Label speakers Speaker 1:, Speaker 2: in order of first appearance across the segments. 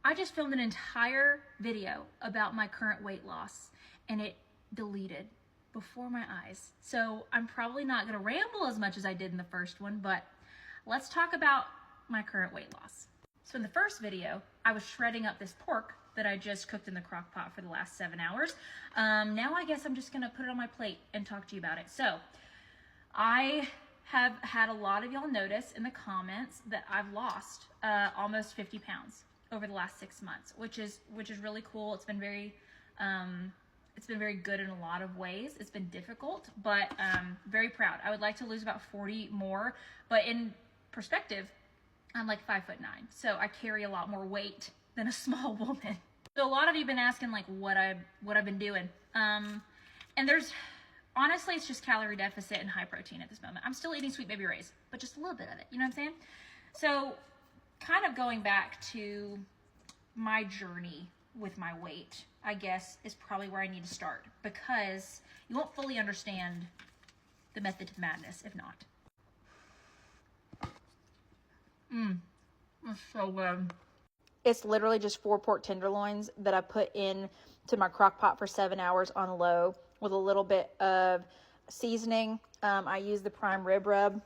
Speaker 1: I just filmed an entire video about my current weight loss and it deleted before my eyes. So I'm probably not gonna ramble as much as I did in the first one, but let's talk about my current weight loss. So in the first video, I was shredding up this pork that I just cooked in the crock pot for the last 7 hours. Now I guess I'm just gonna put it on my plate and talk to you about it. So I have had a lot of y'all notice in the comments that I've lost almost 50 pounds over the last 6 months, which is really cool. It's been very good in a lot of ways. It's been difficult, but very proud. I would like to lose about 40 more, but in perspective, I'm like 5'9", so I carry a lot more weight than a small woman. So a lot of you have been asking like what I've been doing, and honestly, it's just calorie deficit and high protein at this moment. I'm still eating Sweet Baby Ray's, but just a little bit of it, you know what I'm saying? So kind of going back to my journey with my weight, I guess, is probably where I need to start, because you won't fully understand the method to the madness if not. That's so good. It's literally just 4 pork tenderloins that I put in to my crock pot for 7 hours on low with a little bit of seasoning. I use the prime rib rub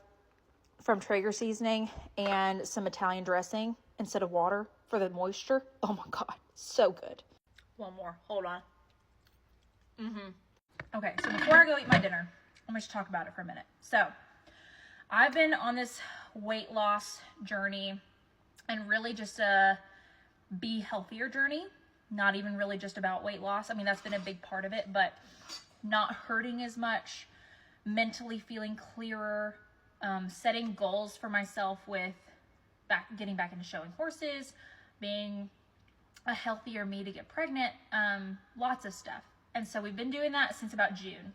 Speaker 1: from Traeger seasoning and some Italian dressing instead of water for the moisture. Oh my God, so good. One more, hold on. Okay, so before I go eat my dinner, let me just talk about it for a minute. So I've been on this weight loss journey and really just a be healthier journey. Not even really just about weight loss. I mean, that's been a big part of it, but not hurting as much, mentally feeling clearer, setting goals for myself with getting back into showing horses, being a healthier me to get pregnant, lots of stuff. And so we've been doing that since about June.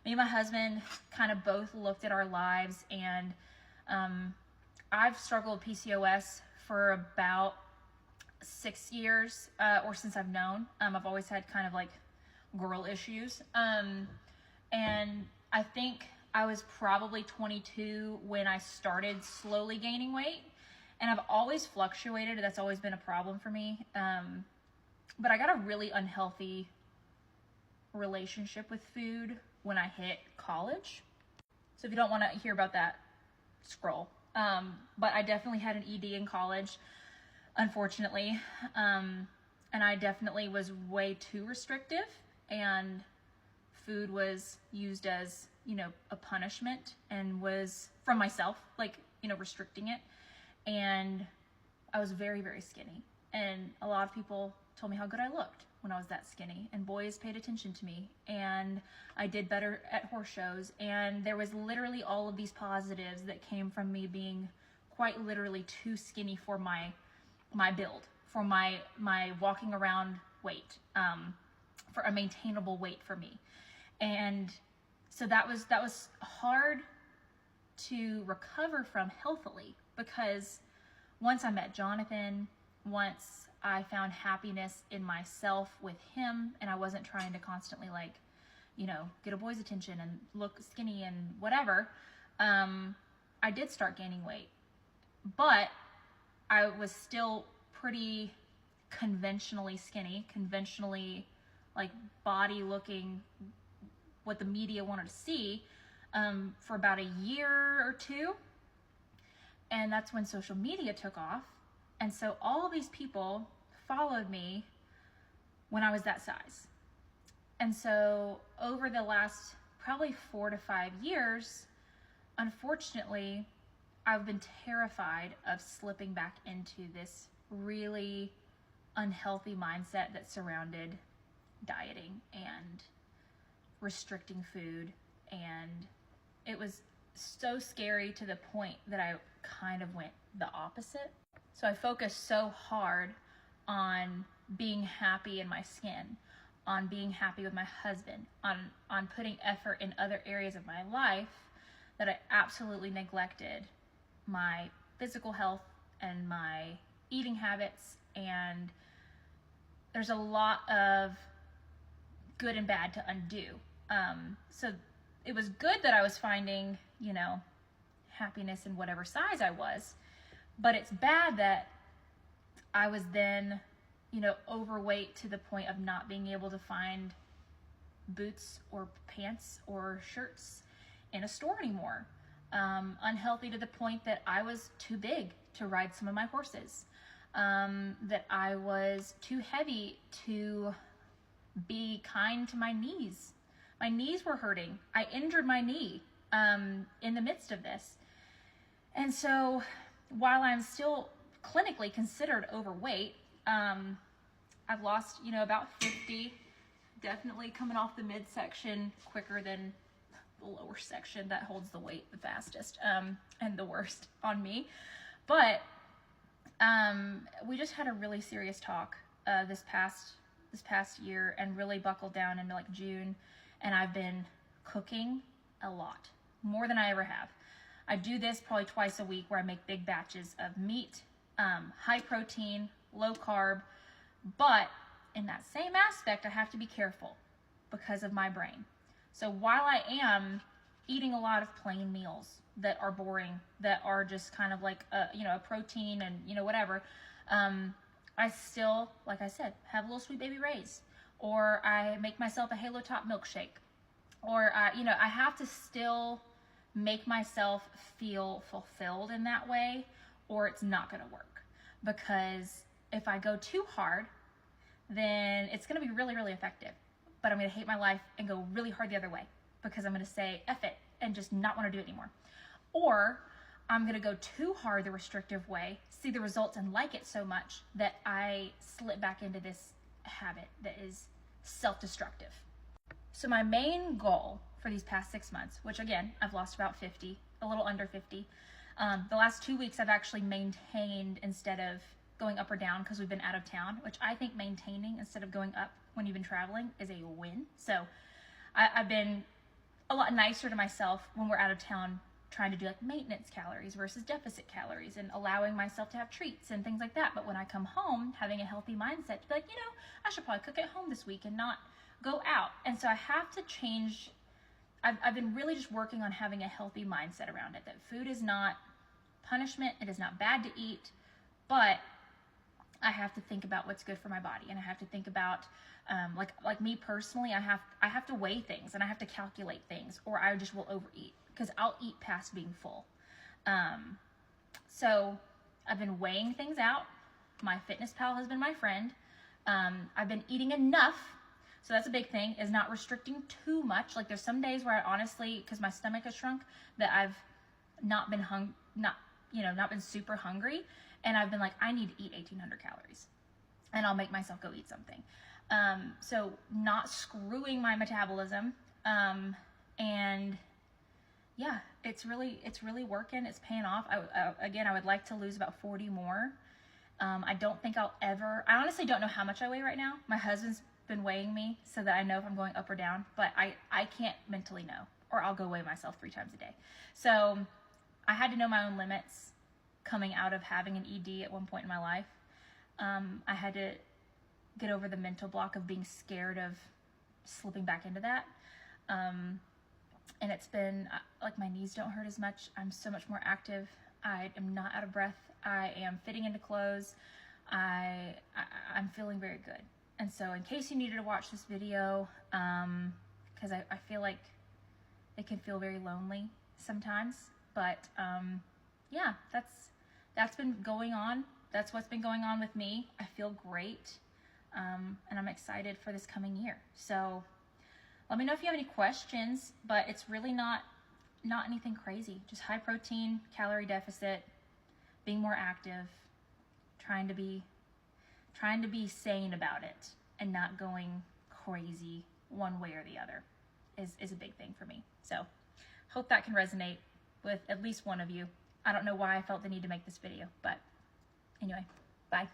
Speaker 1: Me and my husband kind of both looked at our lives, and I've struggled with PCOS for about 6 years, or since I've known. I've always had kind of like girl issues. And I think I was probably 22 when I started slowly gaining weight, and I've always fluctuated. That's always been a problem for me. But I got a really unhealthy relationship with food when I hit college. So if you don't want to hear about that, scroll. But I definitely had an ED in college, unfortunately. And I definitely was way too restrictive, and food was used as, you know, a punishment, and was from myself, like, you know, restricting it. And I was very, very skinny. And a lot of people told me how good I looked when I was that skinny, and boys paid attention to me, and I did better at horse shows. And there was literally all of these positives that came from me being quite literally too skinny for my build, for my walking around weight, for a maintainable weight for me. And so that was hard to recover from healthily, because once I met Jonathan, once I found happiness in myself with him, and I wasn't trying to constantly, like, you know, get a boy's attention and look skinny and whatever, I did start gaining weight. But I was still pretty conventionally skinny, conventionally like body looking, what the media wanted to see, for about a year or two. And that's when social media took off. And so all of these people followed me when I was that size. And so over the last probably 4 to 5 years, unfortunately, I've been terrified of slipping back into this really unhealthy mindset that surrounded dieting and restricting food. And it was so scary to the point that I kind of went the opposite. So I focused so hard on being happy in my skin, on being happy with my husband, on putting effort in other areas of my life, that I absolutely neglected my physical health and my eating habits. And there's a lot of good and bad to undo. So it was good that I was finding, you know, happiness in whatever size I was, but it's bad that I was then you know, overweight to the point of not being able to find boots or pants or shirts in a store anymore. Unhealthy to the point that I was too big to ride some of my horses. That I was too heavy to be kind to my knees. My knees were hurting. I injured my knee in the midst of this. And so while I'm still clinically considered overweight, I've lost, you know, about 50, definitely coming off the midsection quicker than the lower section that holds the weight the fastest, and the worst on me. But we just had a really serious talk this past year, and really buckled down into like June, and I've been cooking a lot, more than I ever have. I do this probably twice a week, where I make big batches of meat, high protein, low carb, but in that same aspect, I have to be careful because of my brain. So while I am eating a lot of plain meals that are boring, that are just kind of like a protein and whatever, I still, like I said, have a little Sweet Baby Ray's, or I make myself a Halo Top milkshake, or I have to still make myself feel fulfilled in that way, or it's not going to work. Because if I go too hard, then it's going to be really, really effective. But I'm going to hate my life and go really hard the other way, because I'm going to say F it and just not want to do it anymore. Or I'm going to go too hard the restrictive way, see the results and like it so much that I slip back into this habit that is self-destructive. So my main goal for these past 6 months, which again, I've lost about 50, a little under 50. The last 2 weeks I've actually maintained instead of going up or down, because we've been out of town, which I think maintaining instead of going up when you've been traveling is a win. So I've been a lot nicer to myself when we're out of town, trying to do like maintenance calories versus deficit calories, and allowing myself to have treats and things like that. But when I come home, having a healthy mindset to be like, I should probably cook at home this week and not go out. And so I have to change. I've been really just working on having a healthy mindset around it, that food is not punishment. It is not bad to eat, but I have to think about what's good for my body, and I have to think about, like me personally, I have to weigh things, and I have to calculate things, or I just will overeat, because I'll eat past being full. So I've been weighing things out. My FitnessPal has been my friend. I've been eating enough. So that's a big thing, is not restricting too much. Like there's some days where I honestly, because my stomach has shrunk, that I've not been not been super hungry. And I've been like, I need to eat 1,800 calories, and I'll make myself go eat something. So not screwing my metabolism. And yeah, it's really working. It's paying off. I would like to lose about 40 more. I don't think I honestly don't know how much I weigh right now. My husband's been weighing me so that I know if I'm going up or down, but I can't mentally know, or I'll go weigh myself 3 times a day. So I had to know my own limits coming out of having an ED at one point in my life. I had to get over the mental block of being scared of slipping back into that. And it's been like, my knees don't hurt as much. I'm so much more active. I am not out of breath. I am fitting into clothes. I'm feeling very good. And so in case you needed to watch this video, because I feel like it can feel very lonely sometimes, but yeah, that's been going on. That's what's been going on with me. I feel great, and I'm excited for this coming year. So let me know if you have any questions, but it's really not anything crazy. Just high protein, calorie deficit, being more active, trying to be sane about it, and not going crazy one way or the other is a big thing for me. So hope that can resonate with at least one of you. I don't know why I felt the need to make this video, but anyway, bye.